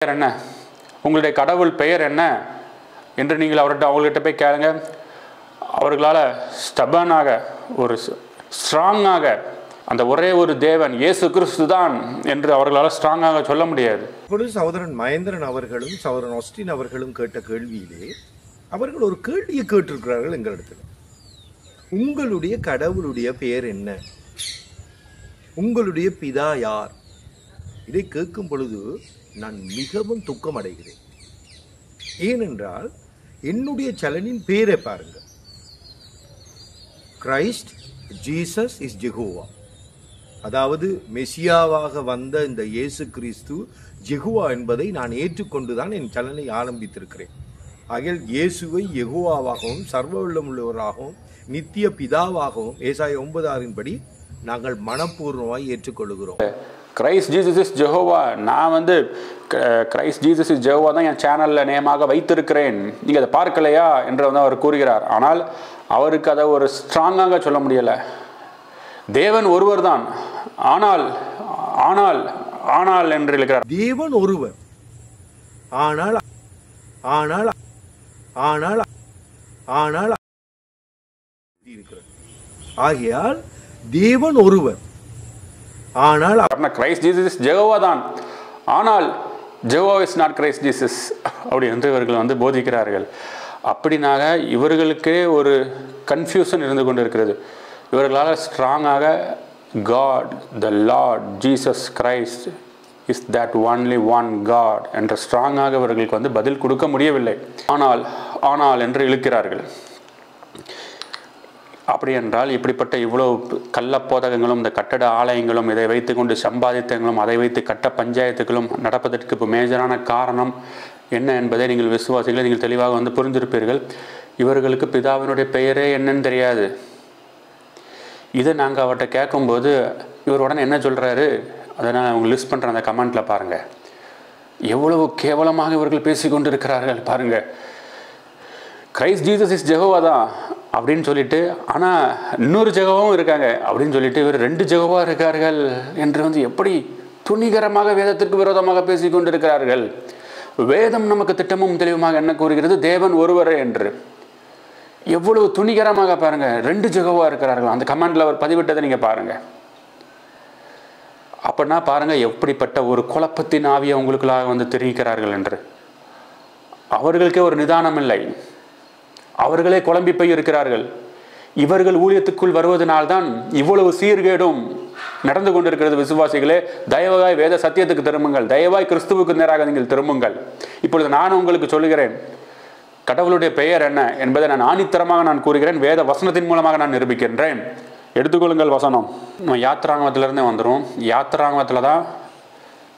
என்ன, உங்களுடைய கடவுள் பெயர் என்ன என்று நீங்கள் அவங்கள்ட்ட போய் கேளுங்க. அவர்களால் ஸ்டபனாக ஒரு ஸ்ட்ராங்காக அந்த ஒரே ஒரு தேவன் இயேசு கிறிஸ்து தான் என்று அவர்களால் ஸ்ட்ராங்காக சொல்ல முடியாது. இப்பொழுது சகோதரன் மகேந்திரன் அவர்களும் சகோதரன் ஆஸ்டின் அவர்களும் கேட்ட கேள்வியிலே அவர்கள் ஒரு கேள்வியை கேட்டிருக்கிறார்கள் எங்களிடத்தில். உங்களுடைய கடவுளுடைய பெயர் என்ன? உங்களுடைய பிதா யார்? இதை கேட்கும் பொழுது நான் மிகவும் துக்கம் அடைகிறேன். ஏனென்றால் என்னுடைய சலனின் பேரை பாருங்க. கிரைஸ்ட் ஜீசஸ் இஸ் ஜெகோவா, அதாவது மெசியாவாக வந்த இந்த இயேசு கிறிஸ்து ஜெகோவா என்பதை நான் ஏற்றுக்கொண்டுதான் என் சலனை ஆரம்பித்திருக்கிறேன். ஆகிய இயேசுவை யெகோவாவாகவும் சர்வவல்லமுள்ளவராகவும் நித்திய பிதாவாகவும் ஏசாயா 9:6 படி நாங்கள் மனப்பூர்வமாய் ஏற்றுக்கொள்கிறோம். கிரைஸ்ட் ஜீசஸ் இஸ் ஜெகோவா, நான் கிரைஸ்ட் ஜீசஸ் இஸ் ஜெகோவா தான் என் சேனலில் நேமாக வைத்திருக்கிறேன், நீங்கள் அதை பார்க்கலையா என்று அவர் கூறுகிறார். ஆனால் அவருக்கு அதை ஒரு ஸ்ட்ராங்காக சொல்ல முடியலை. தேவன் ஒருவர் தான், ஆனால் ஆனால் ஆனால் என்று இருக்கிறார். தேவன் ஒருவர், ஆனால் ஆனால் ஆனால் ஆனால் ஆகையால் தேவன் ஒருவர், ஆனால் கிரைஸ்ட் ஜீசஸ் ஜெகோவா தான், ஆனால் Jehovah is not Christ Jesus அப்படி என்று இவர்கள் போதிக்கிறார்கள். அப்படினாக இவர்களுக்கே ஒரு கன்ஃபியூஷன் இருந்து கொண்டு இருக்கிறது. இவர்களால் ஸ்ட்ராங்காக God the Lord Jesus Christ is that only one God என்ற ஸ்ட்ராங்காக இவர்களுக்கு பதில் கொடுக்க முடியவில்லை. ஆனால் ஆனால் என்று இழுக்கிறார்கள். அப்படி என்றால் இப்படிப்பட்ட இவ்வளவு கள்ளப்போதகங்களும் இந்த கட்டட ஆலயங்களும் இதை வைத்துக்கொண்டு சம்பாதித்தங்களும் அதை வைத்து கட்ட பஞ்சாயத்துகளும் நடப்பதற்கு இப்போ மேஜரான காரணம் என்ன என்பதை நீங்கள் விசுவாசிகளை நீங்கள் தெளிவாக புரிந்திருப்பீர்கள். இவர்களுக்கு பிதாவினுடைய பெயரே என்னன்னு தெரியாது. இதை நாங்கள் அவர்கிட்ட கேட்கும்போது இவர் உடனே என்ன சொல்கிறாரு, அதை நான் அவங்க லிஸ்ட் பண்ணுற அந்த கமெண்ட்டில் பாருங்கள். எவ்வளவு கேவலமாக இவர்கள் பேசிக்கொண்டு இருக்கிறார்கள் பாருங்கள். கிரைஸ்ட் ஜீசஸ் இஸ் ஜெகோவா தான் அப்படின்னு சொல்லிட்டு, ஆனால் இன்னொரு ஜெகோவாவும் இருக்காங்க அப்படின்னு சொல்லிட்டு இவர் 2 ஜெகோவா இருக்கார்கள் என்று எப்படி துணிகரமாக வேதத்திற்கு விரோதமாக பேசிக்கொண்டு இருக்கிறார்கள். வேதம் நமக்கு திட்டமும் தெளிவுமாக என்ன கூறுகிறது, தேவன் ஒருவரே என்று. எவ்வளவு துணிகரமாக பாருங்க, 2 ஜெகோவா இருக்கிறார்கள். அந்த கமெண்ட்ல அவர் பதிவிட்டதை நீங்க பாருங்க. அப்படின்னா பாருங்க எப்படிப்பட்ட ஒரு குழப்பத்தின் ஆவியை உங்களுக்குள்ளாக தெரிவிக்கிறார்கள் என்று. அவர்களுக்கே ஒரு நிதானம் இல்லை, அவர்களே குழம்பி போய் இருக்கிறார்கள். இவர்கள் ஊழியத்துக்குள் வருவதனால்தான் இவ்வளவு சீர்கேடும் நடந்து கொண்டிருக்கிறது. விசுவாசிகளே, தயவாய் வேத சத்தியத்துக்கு திரும்புங்கள், தயவாய் கிறிஸ்துவுக்கு நேராக நீங்கள் திரும்புங்கள். இப்பொழுது நான் உங்களுக்கு சொல்லுகிறேன், கடவுளுடைய பெயர் என்ன என்பதை நான் ஆணித்தரமாக நான் கூறுகிறேன். வேத வசனத்தின் மூலமாக நான் நிரூபிக்கின்றேன். எடுத்துக்கொள்ளுங்கள் வசனம். நம்ம யாத்திராங்கமத்திலிருந்தே வந்துடும். யாத்திராங்கமத்தில் தான்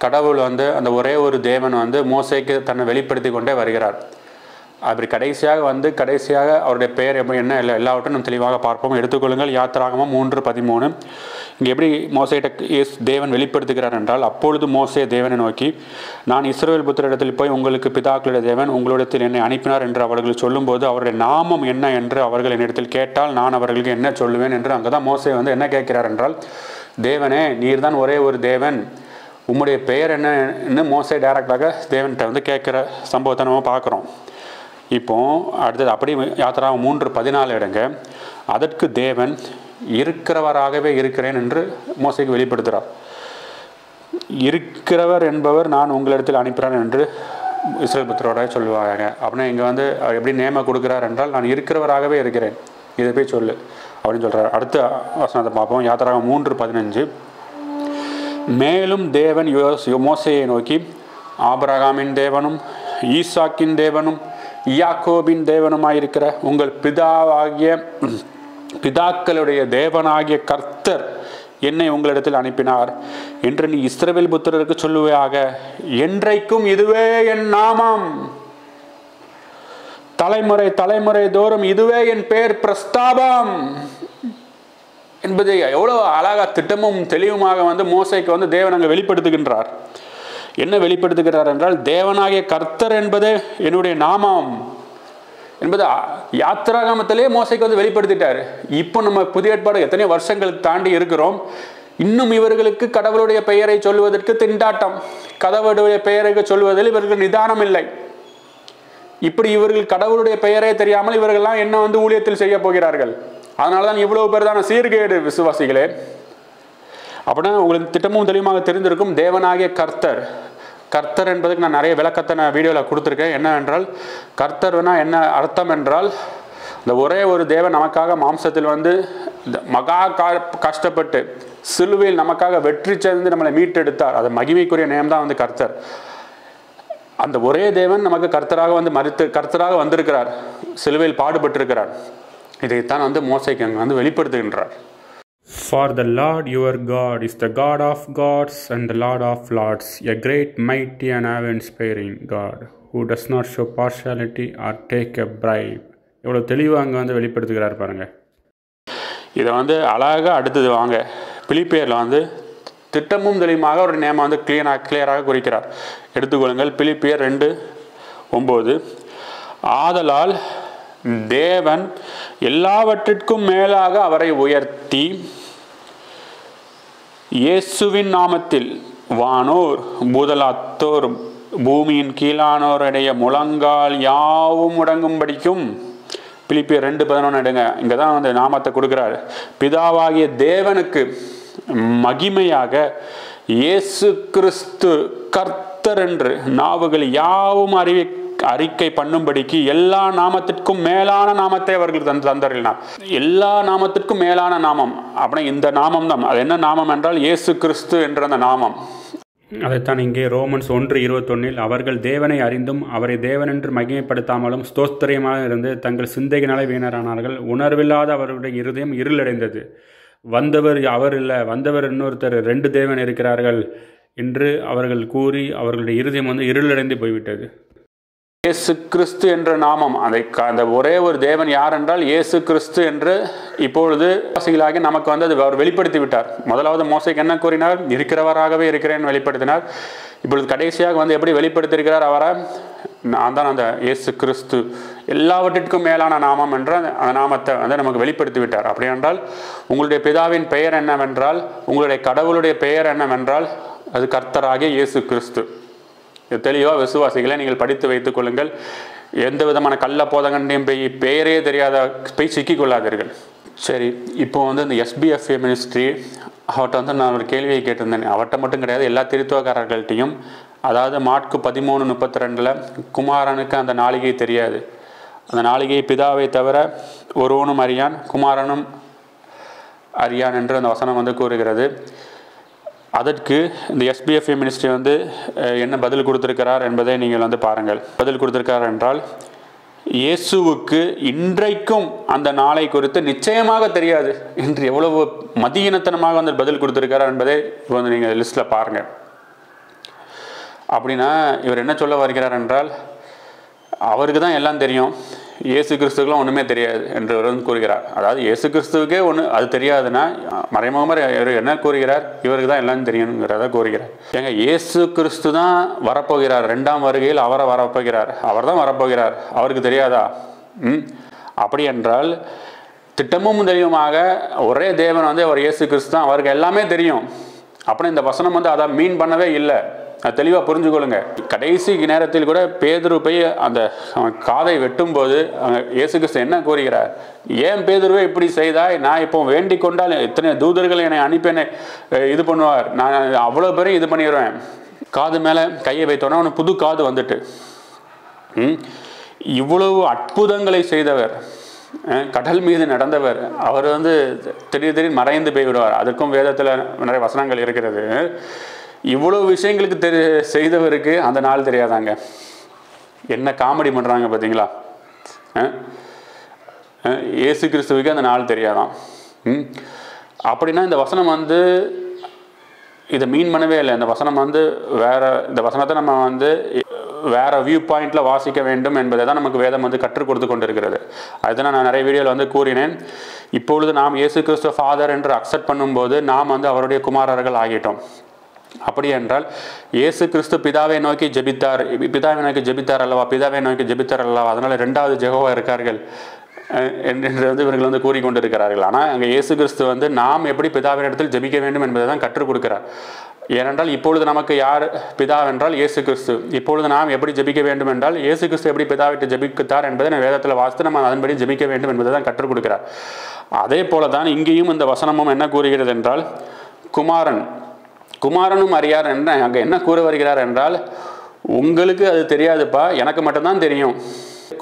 கடவுள் அந்த ஒரே ஒரு தேவன் மோசேக்கு தன்னை வெளிப்படுத்தி கொண்டே வருகிறார். அப்படி கடைசியாக அவருடைய பெயர் என்ன எல்லாவற்றையும் நம்ம தெளிவாக பார்ப்போம். எடுத்துக்கொள்ளுங்கள் யாத்திராகமம் 3:13. இங்கே எப்படி மோசேட்ட தேவன் வெளிப்படுத்துகிறார் என்றால், அப்பொழுது மோசே தேவனை நோக்கி, நான் இஸ்ரவேல் புத்திரரிடத்தில் போய் உங்களுக்கு பிதாக்களுடைய தேவன் உங்களிடத்தில் என்னை அனுப்பினார் என்று அவர்கள் சொல்லும்போது அவருடைய நாமம் என்ன என்று அவர்கள் என்னிடத்தில் கேட்டால் நான் அவர்களுக்கு என்ன சொல்லுவேன் என்று. அங்கே தான் மோசே என்ன கேட்கிறார் என்றால், தேவனே நீர் தான் ஒரே ஒரு தேவன், உம்முடைய பெயர் என்னன்னு மோசே டைரக்டாக தேவன்கிட்ட கேட்குற சம்பவத்தை நம்ம பார்க்குறோம். இப்போ அடுத்தது அப்படி யாத்திராகமம் 3:14 எடுங்க. அதற்கு தேவன் இருக்கிறவராகவே இருக்கிறேன் என்று மோசேக்கு வெளிப்படுத்துகிறார். இருக்கிறவர் என்பவர் நான் உங்களிடத்தில் அனுப்புகிறேன் என்று இஸ்ரவேல் புத்திரரோட சொல்லுவாங்க. அப்படின்னா இங்கே எப்படி நேம கொடுக்குறார் என்றால், நான் இருக்கிறவராகவே இருக்கிறேன், இதை போய் சொல்லு அப்படின்னு சொல்கிறார். அடுத்த வசனத்தை பார்ப்போம். யாத்திராகமம் 3:15. மேலும் தேவன் மோசேயை நோக்கி, ஆபிரகாமின் தேவனும் ஈசாக்கின் தேவனும் யாக்கோபின் தேவனுமாயிருக்கிற உங்கள் பிதாக்களுடைய தேவனாகிய கர்த்தர் என்னை உங்களிடத்தில் அனுப்பினார் என்று நீ இஸ்ரவேல் புத்திரருக்கு சொல்லுவாயாக. என்றைக்கும் இதுவே என் நாமம், தலைமுறை தலைமுறை தோறும் இதுவே என் பெயர் பிரஸ்தாபம் என்பதை எவ்வளவு அழகா திட்டமும் தெளிவுமாக மோசேக்கு தேவன் அங்கே வெளிப்படுத்துகின்றார். என்ன வெளிப்படுத்துகிறார் என்றால், தேவனாகிய கர்த்தர் என்பதே என்னுடைய நாமம் என்பது யாத்திராகமத்திலே மோசேக்கு வெளிப்படுத்திட்டார். இப்போ நம்ம புதிய ஏற்பாடு எத்தனையோ வருஷங்களுக்கு தாண்டி இருக்கிறோம். இன்னும் இவர்களுக்கு கடவுளுடைய பெயரை சொல்வதற்கு திண்டாட்டம், கடவுளுடைய பெயரை சொல்வதில் இவர்கள் நிதானம் இல்லை. இப்படி இவர்கள் கடவுளுடைய பெயரே தெரியாமல் இவர்கள்லாம் என்ன ஊழியத்தில் செய்ய போகிறார்கள்? அதனாலதான் இவ்வளவு பேர் தான சீர்கேடு விசுவாசிகளே. அப்படின்னா உங்களுக்கு திட்டமும் தெளிவாக தெரிந்திருக்கும். தேவனாகிய கர்த்தர், கர்த்தர் என்பதுக்கு நான் நிறைய விளக்கத்தை நான் வீடியோவில் கொடுத்துருக்கேன். என்னவென்றால் கர்த்தர்னா என்ன அர்த்தம் என்றால், இந்த ஒரே ஒரு தேவன் நமக்காக மாம்சத்தில் மகா கஷ்டப்பட்டு சிலுவையில் நமக்காக வெற்றி சேர்ந்து நம்மளை மீட்டெடுத்தார். அது மகிமைக்குரிய நேம் தான் கர்த்தர். அந்த ஒரே தேவன் நமக்கு கர்த்தராக கர்த்தராக வந்திருக்கிறார், சிலுவையில் பாடுபட்டிருக்கிறார். இதைத்தான் மோசேக்கு அங்கே வெளிப்படுத்துகின்றார். For the Lord your God is the God of gods and the Lord of lords, a great, mighty and awe-inspiring God, who does not show partiality or take a bribe. எவ்வளோ தெளிவாக அங்கே வெளிப்படுத்துகிறார் பாருங்க. இதை அழகாக அடுத்தது வாங்க பிலிப்பியரில் திட்டமும் தெளிவாக ஒரு நேம கிளியராக குறிக்கிறார். எடுத்துக்கொள்ளுங்கள். பிலிப்பியர் 2:9. ஆதலால் தேவன் எல்லாவற்றிற்கும் மேலாக அவரை உயர்த்தி இயேசுவின் நாமத்தில் வானோர் பூதலாத்தோர் பூமியின் கீழானோருடைய முழங்கால் யாவும் முடங்கும்படிக்கும். பிலிப்பியர் 2:11 எடுங்க. இங்கே தான் நாமத்தை கொடுக்கிறார். பிதாவாகிய தேவனுக்கு மகிமையாக இயேசு கிறிஸ்து கர்த்தர் என்று நாவுகள் யாவும் அறிக்கை பண்ணும்படிக்கு எல்லா நாமத்திற்கும் மேலான நாமத்தை அவர்கள் தந்தறினார். எல்லா நாமத்திற்கும் மேலான நாமம் அப்படின்னா இந்த நாமம் தான். அது என்ன நாமம் என்றால் இயேசு கிறிஸ்து என்ற அந்த நாமம். அதைத்தான் இங்கே ரோமன்ஸ் 1:21 அவர்கள் தேவனை அறிந்தும் அவரை தேவனென்று மகிமைப்படுத்தாமலும் ஸ்தோத்திரமாக இருந்து தங்கள் சிந்தையினாலே வீணரானார்கள். உணர்வில்லாத அவர்களுடைய இருதயம் இருளடைந்தது. வந்தவர் அவர் இல்லை, வந்தவர் இன்னொருத்தர், 2 தேவன் இருக்கிறார்கள் என்று அவர்கள் கூறி அவர்களுடைய இருதயம் இருளடைந்து போய்விட்டது. இயேசு கிறிஸ்து என்ற நாமம், அந்த ஒரே ஒரு தேவன் யார் என்றால் இயேசு கிறிஸ்து என்று இப்பொழுது வாசிகளாகி நமக்கு அது அவர் வெளிப்படுத்தி விட்டார். முதலாவது மோசேக்கு என்ன கூறினார்? இருக்கிறவராகவே இருக்கிறேன் வெளிப்படுத்தினார். இப்பொழுது கடைசியாக எப்படி வெளிப்படுத்தியிருக்கிறார்? அவரை நான் தான் அந்த இயேசு கிறிஸ்து எல்லாவற்றிற்கும் மேலான நாமம் என்ற அந்த நாமத்தை நமக்கு வெளிப்படுத்தி விட்டார். அப்படி என்றால் உங்களுடைய பிதாவின் பெயர் என்னவென்றால், உங்களுடைய கடவுளுடைய பெயர் என்னவென்றால் அது கர்த்தராகிய இயேசு கிறிஸ்து. தெளிவாக விசுவாசிகளை நீங்கள் படித்து வைத்துக் கொள்ளுங்கள். எந்த விதமான கள்ள போதகண்டையும் பெயரே தெரியாத போய் சிக்கிக்கொள்ளாதீர்கள். சரி, இப்போ இந்த SBFA மினிஸ்ட்ரி அவர்கிட்ட நான் ஒரு கேள்வியை கேட்டிருந்தேன். அவர்கிட்ட மட்டும் கிடையாது, எல்லா திருத்துவக்காரர்கள்ட்டையும். அதாவது மாற்கு 13:32 குமாரனுக்கு அந்த நாளிகை தெரியாது, அந்த நாளிகை பிதாவை தவிர ஒருவனும் அறியான், குமாரனும் அறியான் என்று அந்த வசனம் கூறுகிறது. அதற்கு இந்த SBFA மினிஸ்ட்ரி என்ன பதில் கொடுத்திருக்கிறார் என்பதை நீங்கள் பாருங்கள். பதில் கொடுத்திருக்கிறார் என்றால், இயேசுவுக்கு இன்றைக்கும் அந்த நாளை குறித்து நிச்சயமாக தெரியாது என்று எவ்வளவு மதியினத்தனமாக பதில் கொடுத்திருக்கிறார் என்பதை நீங்கள் லிஸ்ட்டில் பாருங்கள். அப்படின்னா இவர் என்ன சொல்ல வருகிறார் என்றால், அவருக்கு தான் எல்லாம் தெரியும், இயேசு கிறிஸ்துக்கெல்லாம் ஒன்றுமே தெரியாது என்று கூறுகிறார். அதாவது இயேசு கிறிஸ்துவுக்கே அது தெரியாதுன்னா மறைமுகமாக இவர் என்ன கூறுகிறார்? இவருக்கு தான் எல்லாம் தெரியுங்கிறத கூறுகிறார். ஏங்க, இயேசு கிறிஸ்து தான் வரப்போகிறார், 2ஆம் வருகையில் அவரை வரப்போகிறார், அவர் தான் வரப்போகிறார், அவருக்கு தெரியாதா? அப்படி என்றால் திட்டமும் தெளிவுமாக ஒரே தேவன் அவர் இயேசு கிறிஸ்து தான், அவருக்கு எல்லாமே தெரியும். அப்படின்னா இந்த வசனம் அதை மீன் பண்ணவே இல்லை. தெளிவாக புரிஞ்சுக்கொள்ளுங்க. கடைசி நேரத்தில் கூட பேதுரு போய் அந்த காதை வெட்டும் போது இயேசு கிறிஸ்து என்ன கூறுகிறார்? ஏன் பேதுருவே இப்படி செய்தாய்? நான் இப்போ வேண்டிக் கொண்டால் இத்தனை தூதர்கள் என்னை அனுப்பி இது பண்ணுவார், நான் அவ்வளோ பேரும் இது பண்ணிடுவேன். காது மேலே கையை வைத்தோன்னா அவனுக்கு புது காது வந்துட்டு. இவ்வளவு அற்புதங்களை செய்தவர், கடல் மீது நடந்தவர், அவர் திடீர் மறைந்து போய்விடுவார். அதுக்கும் வேதத்தில் நிறைய வசனங்கள் இருக்கிறது. இவ்வளவு விஷயங்களுக்கு செய்தவருக்கு அந்த நாள் தெரியாதாங்க. என்ன காமெடி பண்ணுறாங்க பார்த்தீங்களா? இயேசு கிறிஸ்துவுக்கு அந்த நாள் தெரியாதான். அப்படின்னா இந்த வசனம் இதை மீன் பண்ணவே இல்லை. இந்த வசனம் வேற, இந்த வசனத்தை நம்ம வேற வியூ பாயிண்ட்ல வாசிக்க வேண்டும் என்பதை தான் நமக்கு வேதம் கற்றுக் கொடுத்து கொண்டிருக்கிறது. அதுதான் நான் நிறைய வீடியோவில் கூறினேன். இப்பொழுது நாம் இயேசு கிறிஸ்து ஃபாதர் என்று அக்செப்ட் பண்ணும்போது நாம் அவருடைய குமாரர்கள் ஆகிட்டோம். அப்படி என்றால் இயேசு கிறிஸ்து பிதாவை நோக்கி ஜெபித்தார், பிதாவை நோக்கி ஜெபித்தார் அல்லவா, பிதாவை நோக்கி ஜெபித்தார் அல்லவா, அதனால 2வது ஜெகோவா இருக்கார்கள். என்று வந்து இவர்கள் வந்து கூறிக்கொண்டிருக்கிறார்கள். ஆனால் அங்கே இயேசு கிறிஸ்து வந்து நாம் எப்படி பிதாவினிடத்தில் ஜெபிக்க வேண்டும் என்பதை தான் கற்றுக் கொடுக்கிறார். ஏனென்றால் இப்பொழுது நமக்கு யார் பிதாவென்றால் இயேசு கிறிஸ்து. இப்பொழுது நாம் எப்படி ஜெபிக்க வேண்டும் என்றால் இயேசு கிறிஸ்து எப்படி பிதாவிட்டு ஜெபித்தார் என்பதை நம்ம வேதத்தில் வாசித்து நம்ம அதன்படி ஜெபிக்க வேண்டும் என்பதை தான் கற்றுக் கொடுக்கிறார். அதே போல தான் இங்கேயும் இந்த வசனமும் என்ன கூறுகிறது என்றால் குமாரனும் அறியார் என்று அங்கே என்ன கூற வருகிறார் என்றால், உங்களுக்கு அது தெரியாதுப்பா, எனக்கு மட்டும்தான் தெரியும்.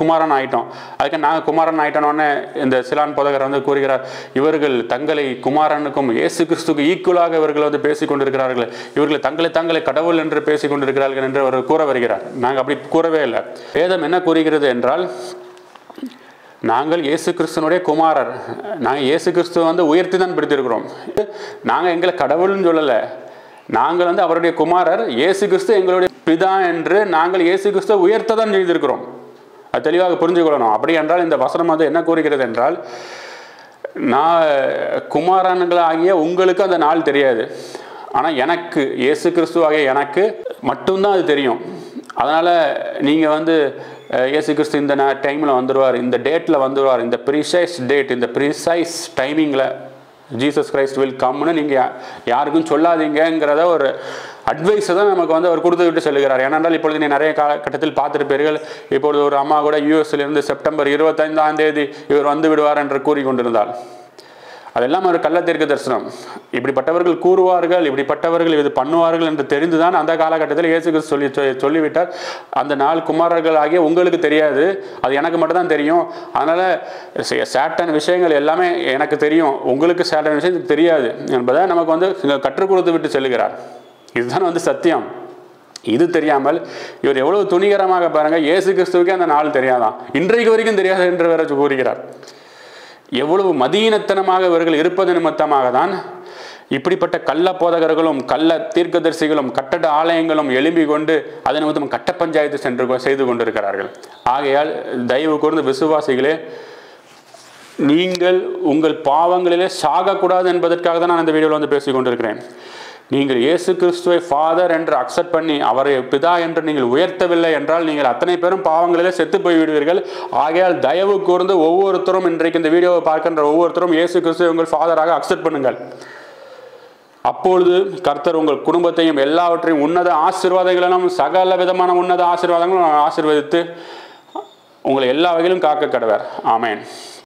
குமாரன் ஆயிட்டோம், அதுக்கு நாங்கள் குமாரன் ஆயிட்டோன்னே இந்த சிலான் போதகர் வந்து கூறுகிறார், இவர்கள் தங்களை குமாரனுக்கும் இயேசு கிறிஸ்துக்கு ஈக்குவலாக இவர்கள் வந்து பேசிக் கொண்டிருக்கிறார்கள், இவர்கள் தங்களை கடவுள் என்று பேசிக் கொண்டிருக்கிறார்கள் என்று அவர் கூற வருகிறார். நாங்கள் அப்படி கூறவே இல்லை. வேதம் என்ன கூறுகிறது என்றால், நாங்கள் இயேசு கிறிஸ்துவனுடைய குமாரர், நாங்கள் இயேசு கிறிஸ்துவ வந்து உயர்த்தி தான் பிடித்திருக்கிறோம். நாங்கள் எங்களை கடவுள்னு சொல்லலை, நாங்கள் வந்து அவருடைய குமாரர், இயேசு கிறிஸ்து எங்களுடைய பிதா என்று நாங்கள் இயேசு கிறிஸ்துவை உயர்த்த தான் செய்திருக்கிறோம். அது தெளிவாக புரிஞ்சு கொள்ளணும். அப்படி என்றால் இந்த வசனம் வந்து என்ன கூறுகிறது என்றால், நான் குமாரன்களாகிய உங்களுக்கு அந்த நாள் தெரியாது, ஆனால் எனக்கு இயேசு கிறிஸ்துவாகிய எனக்கு மட்டும்தான் அது தெரியும். அதனால் நீங்கள் வந்து இயேசு கிறிஸ்து இந்த டைமில் வந்துடுவார், இந்த டேட்டில் வந்துடுவார், இந்த ப்ரீசைஸ் டேட், இந்த ப்ரீசைஸ் டைமிங்கில் ஜீசஸ் கிரைஸ்ட் வில் கம்னு நீங்கள் யாருக்கும் சொல்லாதீங்கிறத ஒரு அட்வைஸை தான் நமக்கு வந்து அவர் கொடுத்து விட்டு சொல்லுகிறார். ஏனென்றால் இப்பொழுது நீ நிறைய காலகட்டத்தில் பார்த்துருப்பீர்கள், இப்பொழுது ஒரு அம்மா கூட யூஎஸ்லேருந்து செப்டம்பர் 25 இவர் வந்து விடுவார் என்று கூறிக்கொண்டிருந்தாள். அதெல்லாம் ஒரு கள்ளத்திற்கு தரிசனம். இப்படிப்பட்டவர்கள் கூறுவார்கள், இப்படிப்பட்டவர்கள் இது பண்ணுவார்கள் என்று தெரிந்துதான் அந்த காலகட்டத்தில் இயேசு கிறிஸ்து சொல்லிவிட்டார், அந்த நாள் குமாரர்கள் ஆகிய உங்களுக்கு தெரியாது, அது எனக்கு மட்டும்தான் தெரியும். அதனால் சேட்டன் விஷயங்கள் எல்லாமே எனக்கு தெரியும், உங்களுக்கு சேட்டன் விஷயம் தெரியாது என்பதை நமக்கு வந்து கற்றுக் கொடுத்து விட்டு செல்லுகிறார். இதுதான் வந்து சத்தியம். இது தெரியாமல் இவர் எவ்வளவு துணிகரமாக பாருங்க, இயேசு கிறிஸ்துவுக்கே அந்த நாள் தெரியாதான், இன்றைக்கு வரைக்கும் தெரியாது என்று வேற கூறுகிறார். எவ்வளவு மதீனத்தனமாக இவர்கள் இருப்பது நிமித்தமாக தான் இப்படிப்பட்ட கள்ள போதகர்களும் கள்ள தீர்க்கதரிசிகளும் கட்டட ஆலயங்களும் எழும்பி கொண்டு அதன் நிமித்தம் கட்ட பஞ்சாயத்து செய்து கொண்டிருக்கிறார்கள். ஆகையால் தயவு கூர்ந்து விசுவாசிகளே, நீங்கள் உங்கள் பாவங்களிலே சாகக்கூடாது என்பதற்காக தான் நான் இந்த வீடியோவில் வந்து பேசிக் கொண்டிருக்கிறேன். நீங்கள் இயேசு கிறிஸ்துவை ஃபாதர் என்று அக்செப்ட் பண்ணி அவரை பிதா என்று நீங்கள் உயர்த்தவில்லை என்றால் நீங்கள் அத்தனை பேரும் பாவங்களிலே செத்து போய் விடுவீர்கள். ஆகையால் தயவு கூர்ந்து ஒவ்வொருத்தரும், இன்றைக்கு இந்த வீடியோவை பார்க்கின்ற ஒவ்வொருத்தரும் இயேசு கிறிஸ்துவை உங்கள் ஃபாதராக அக்செப்ட் பண்ணுங்கள். அப்பொழுது கர்த்தர் உங்கள் குடும்பத்தையும் எல்லாவற்றையும் உன்னத ஆசீர்வாதங்களிலும் சகல விதமான உன்னத ஆசீர்வாதங்களும் ஆசீர்வதித்து உங்களை எல்லா வகையிலும் காக்க கடவர். ஆமேன்.